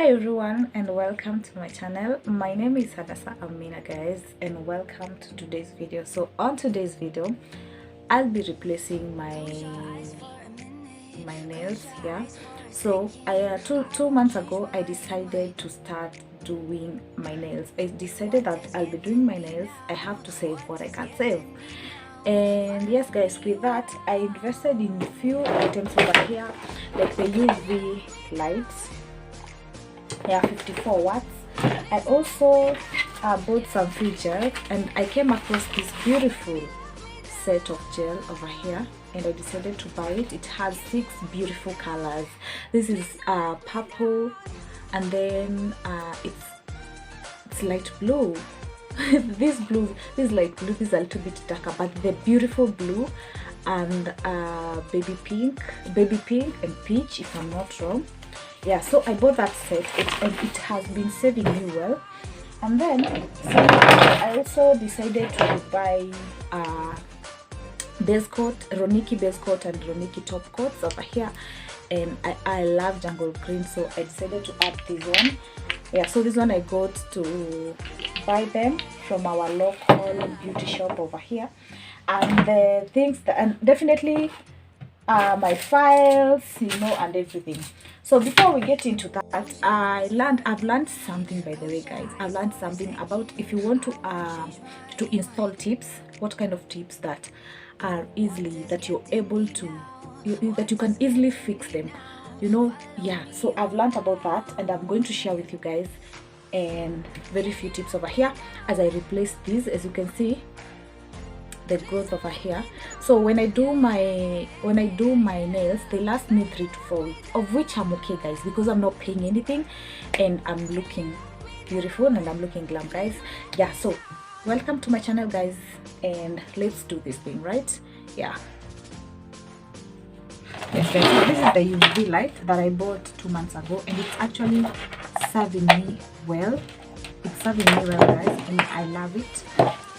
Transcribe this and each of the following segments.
everyone and welcome to my channel. My name is Hadassa Amina, guys, and welcome to today's video. So on today's video I'll be replacing my nails here. So I two months ago I decided to start doing my nails. I decided that I'll be doing my nails. I have to save what I can save. And yes guys, with that I invested in a few items over here, like the UV lights, 54 watts. I also bought some free gel, and I came across this beautiful set of gel over here and I decided to buy it. It has 6 beautiful colors. This is purple, and then it's light blue. This light blue is a little bit darker, but the beautiful blue and baby pink and peach, if I'm not wrong. Yeah, so I bought that set, and it has been serving me well. And then I also decided to buy base coat, Roniki base coat and Roniki top coats over here, and I love jungle green, so I decided to add this one. Yeah, so this one I got to buy them from our local beauty shop over here. And the things that, and definitely my files, and everything. So before we get into that, I've learned something, by the way, guys. I've learned something about if you want to install tips, what kind of tips that are easily, that you're able to, that you can easily fix them, yeah. So I've learned about that, and I'm going to share with you guys and very few tips over here as I replace these. As you can see, the growth over here. So when I do my nails, they last me 3 to 4 weeks, of which I'm okay, guys, because I'm not paying anything and I'm looking beautiful and I'm looking glam, guys. Yeah, so welcome to my channel, guys, and let's do this thing, right? Yeah. Yes, guys, so this is the UV light that I bought 2 months ago, and it's actually serving me well. It's serving me well, guys, and I love it.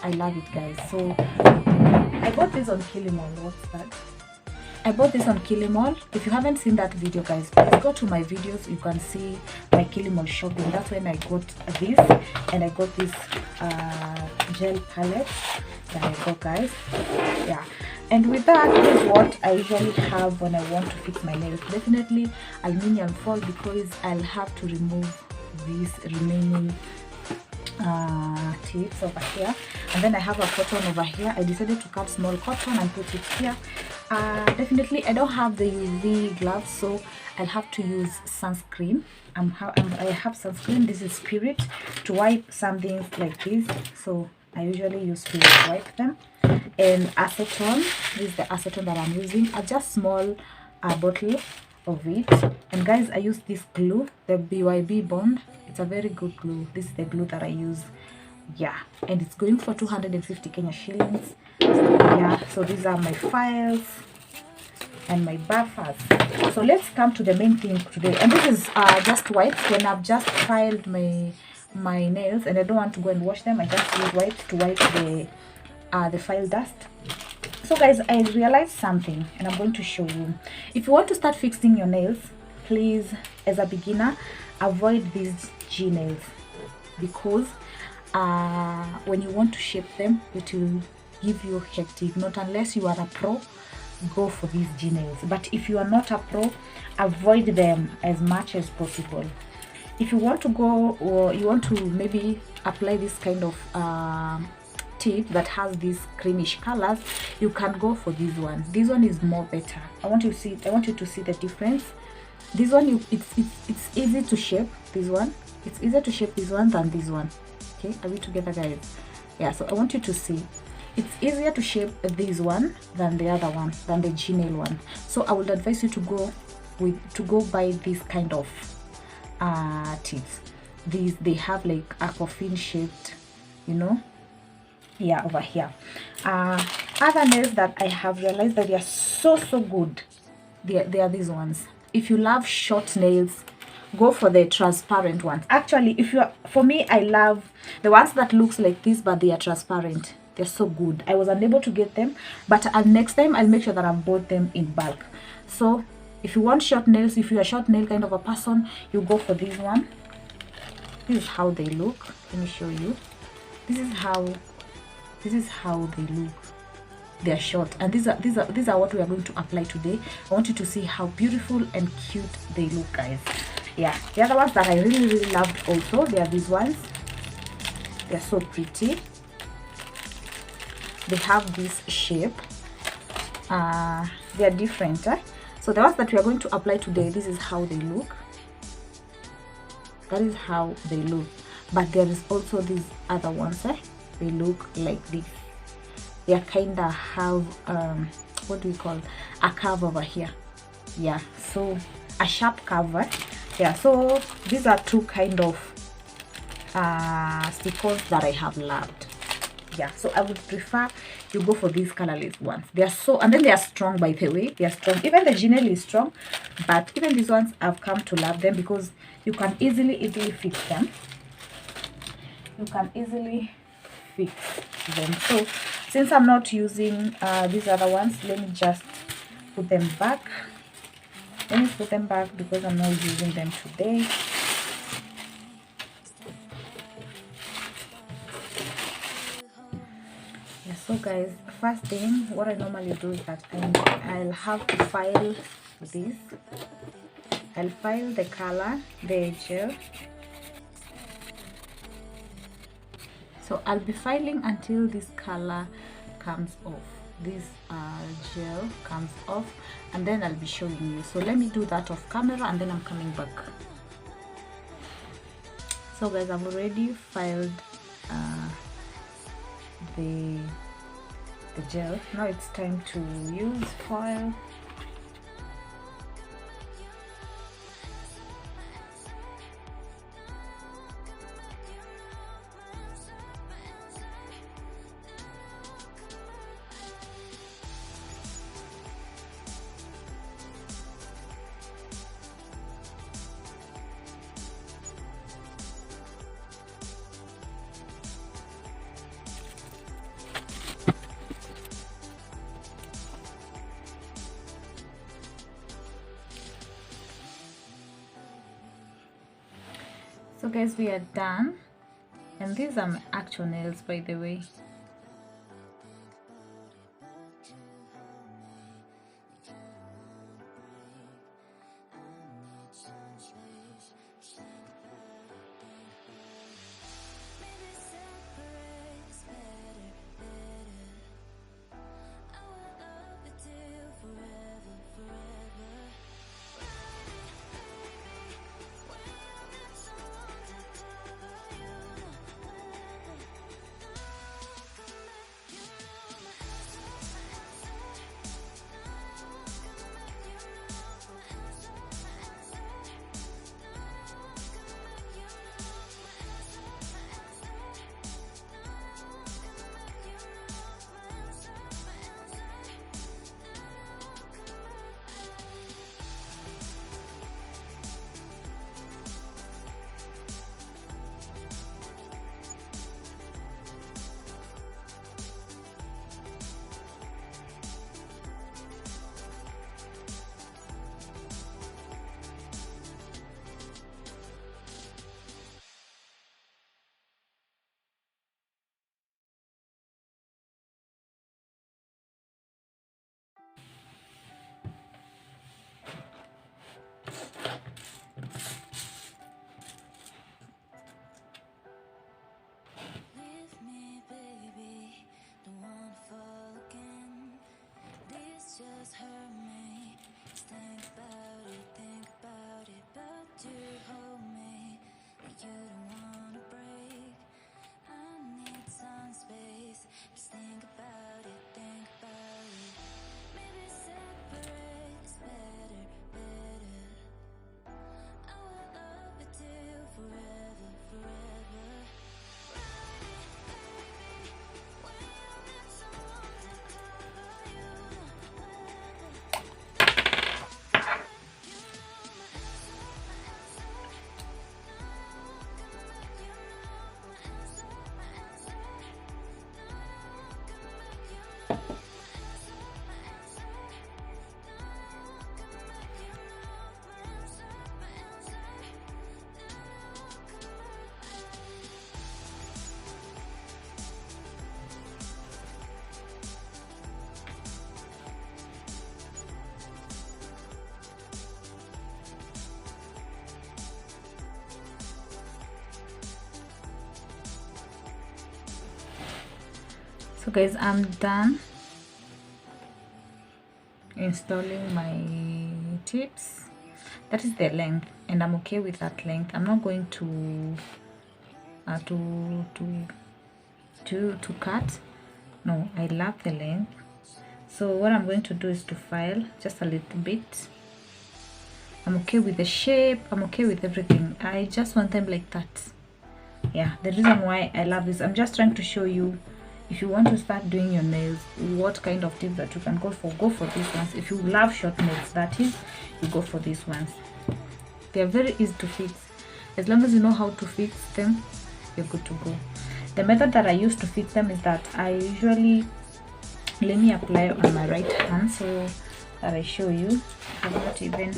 I love it, guys. So I bought this on Kilimall. What's that? I bought this on Kilimall. If you haven't seen that video, guys, please go to my videos. You can see my Kilimall shopping. That's when I got this, and I got this gel palette that I got, guys. Yeah, and with that, this is what I usually have when I want to fix my nails. Definitely aluminium foil, because I'll have to remove these remaining tips over here. And then I have a cotton over here. I decided to cut small cotton and put it here. Definitely I don't have the UV gloves, so I'll have to use sunscreen. I have sunscreen. This is Spirit, to wipe some things like this. So I usually use Spirit to wipe them. And acetone. This is the acetone that I'm using. A just small bottle of it. And guys, I use this glue, the BYB Bond. It's a very good glue. This is the glue that I use. Yeah, and it's going for 250 Kenya shillings. Yeah, so these are my files and my buffers. So let's come to the main thing today, and this is just wipes. When I've just filed my nails and I don't want to go and wash them, I just use wipes to wipe the file dust. So guys, I realized something, and I'm going to show you. If you want to start fixing your nails, please, as a beginner, avoid these G nails, because when you want to shape them, it will give you hectic. Not unless you are a pro, go for these G nails. But if you are not a pro, avoid them as much as possible. If you want to go, or you want to maybe apply this kind of tip that has these greenish colors, you can go for this one. This one is more better. I want you to see the difference. This one, it's easy to shape. This one, it's easier to shape this one than this one. Okay, are we together, guys? Yeah, so I want you to see it's easier to shape this one than the other one, than the G nail one. So I would advise you to go buy this kind of tips. They have like aquafin shaped, yeah, over here. Other nails that I have realized that they are so good, they are these ones. If you love short nails, go for the transparent ones. Actually, for me, I love the ones that looks like this, but they are transparent. They're so good. I was unable to get them, but next time I'll make sure that I've bought them in bulk. So If you want short nails, if you're a short nail kind of a person, you go for this one. This is how they look. Let me show you. This is how they look. They are short, and these are what we are going to apply today. I want you to see how beautiful and cute they look, guys. Yeah, the other ones that I really loved also, they are these ones. They're so pretty. They have this shape. They are different, so the ones that we are going to apply today, this is how they look. That is how they look. But there is also these other ones, they look like this. They are kind of have what do we call, a curve over here. Yeah, so a sharp curve. Yeah, so these are two kind of stickers that I have loved. Yeah, so I would prefer you go for these colorless ones. They are so, and then they are strong, by the way. They are strong. Even the Ginail is strong, but even these ones I've come to love them because you can easily fix them. You can easily fix them. So since I'm not using these other ones, let me just put them back. Let me put them back because I'm not using them today. Yeah, so guys, first thing, what I normally do is that I'll have to file this. I'll file the color, the gel. So I'll be filing until this color comes off. This gel comes off, and then I'll be showing you. So let me do that off camera, and then I'm coming back. So guys, I've already filed the gel. Now it's time to use foil. So guys, we are done, and these are my actual nails, by the way. So guys, I'm done installing my tips. That is the length, and I'm okay with that length. I'm not going to cut. No, I love the length. So what I'm going to do is to file just a little bit. I'm okay with the shape, I'm okay with everything. I just want them like that. Yeah, the reason why I love this, I'm just trying to show you, if you want to start doing your nails, what kind of tips that you can go for these ones. If you love short nails, that is, you go for these ones. They are very easy to fix. As long as you know how to fix them, you're good to go. The method that I use to fix them is that I usually, let me apply on my right hand so that I show you. I have not even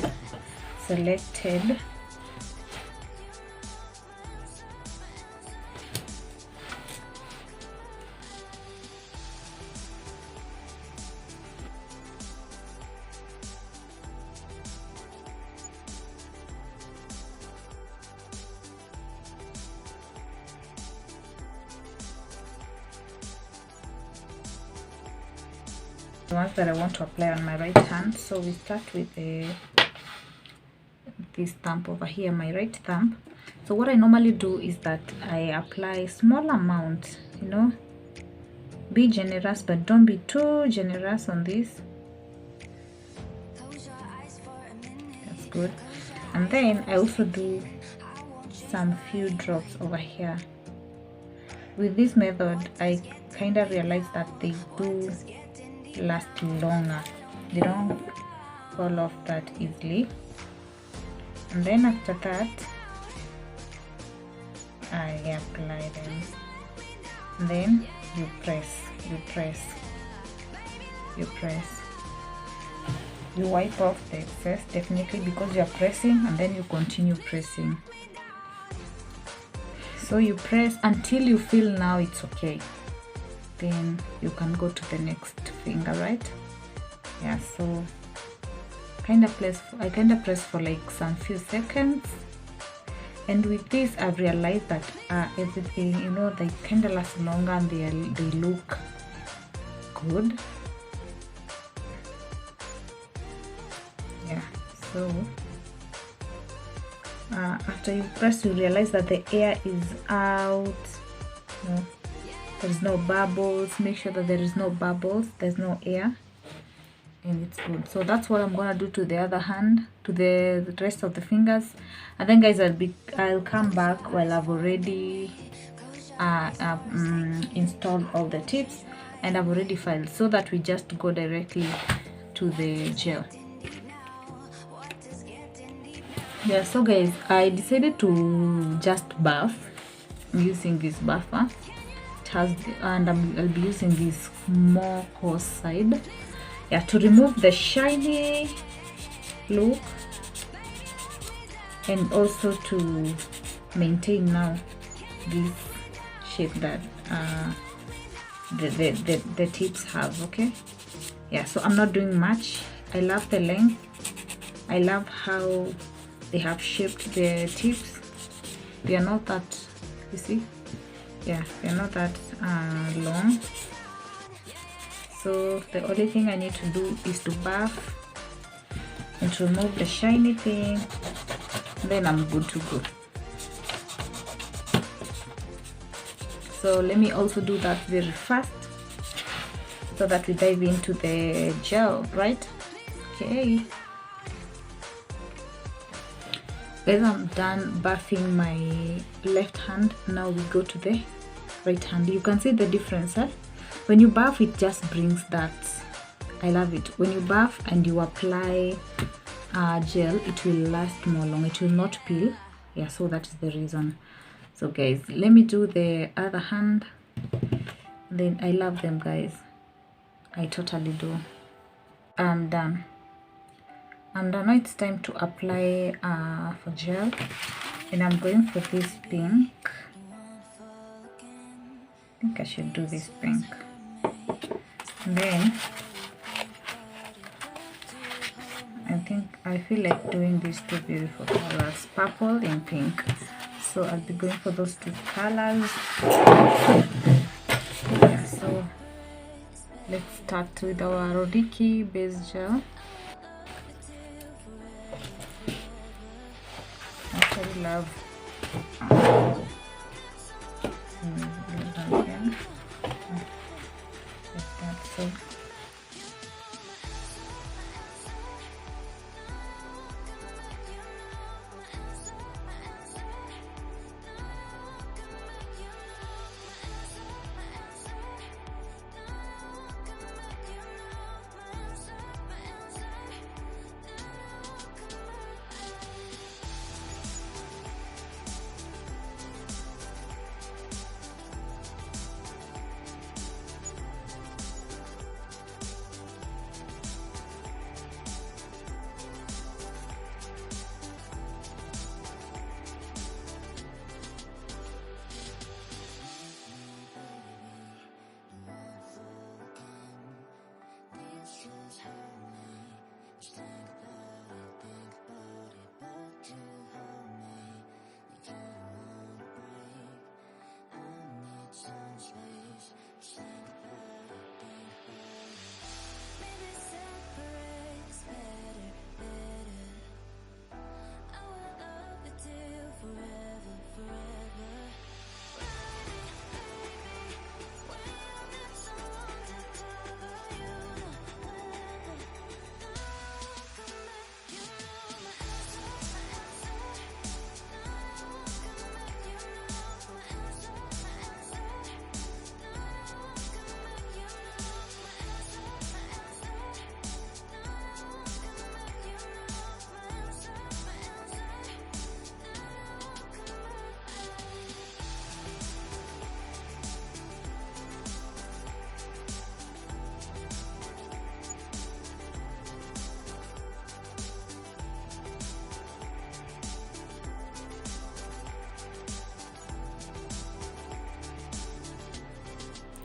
selected. The ones that I want to apply on my right hand. So we start with this thumb over here, my right thumb. So what I normally do is that I apply small amount, you know, be generous, but don't be too generous on this. That's good. And then I also do some few drops over here. With this method, I kind of realized that they do last longer. They don't fall off that easily. And then after that, I apply them. And then you press. You wipe off the excess, definitely, because you are pressing, and then you continue pressing. So you press until you feel now it's okay. Then you can go to the next finger, right? Yeah, so I kind of press for like some few seconds. And with this, I've realized that everything, you know, they kind of last longer and they look good. Yeah, so after you press, you realize that the air is out. No, there's no bubbles. Make sure that there is no bubbles, there's no air, and it's good. So that's what I'm gonna do to the other hand, to the rest of the fingers. And then guys, I'll come back while I've already installed all the tips and I've already filed, so that we just go directly to the gel. Yeah, so guys, I decided to just buff using this buffer. And I'll be using this more coarse side, yeah, to remove the shiny look and also to maintain now this shape that the tips have. Okay, yeah, so I'm not doing much. I love the length. I love how they have shaped the tips. They are not that, you see, yeah, they're not that long. So the only thing I need to do is to buff and to remove the shiny thing, then I'm good to go. So let me also do that very fast so that we dive into the gel, right? Okay, guys, I'm done buffing my left hand. Now we go to the right hand. You can see the difference, huh? When you buff, it just brings that, I love it. When you buff and you apply gel, it will last more long, it will not peel. Yeah, so that is the reason. So guys, let me do the other hand. Then I love them, guys, I totally do. I'm done. And now it's time to apply for gel, and I'm going for this pink. I think I should do this pink. And then I feel like doing these two beautiful colors, purple and pink. So I'll be going for those two colors. Yeah, so start with our Rodiki base gel. I actually love like that. So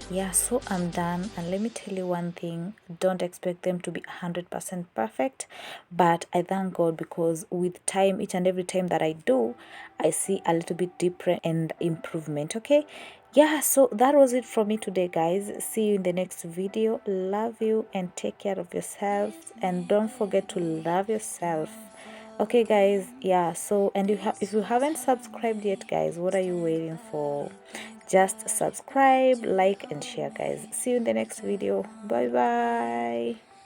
yeah, so I'm done, and let me tell you one thing, don't expect them to be 100% perfect, but I thank God because with time, each and every time that I do, I see a little bit different and improvement. Okay, yeah, so that was it from me today, guys. See you in the next video. Love you and take care of yourself, and don't forget to love yourself. Okay, guys, yeah, so and if you haven't subscribed yet, guys, what are you waiting for? Just subscribe, like, and share, guys. See you in the next video. Bye bye.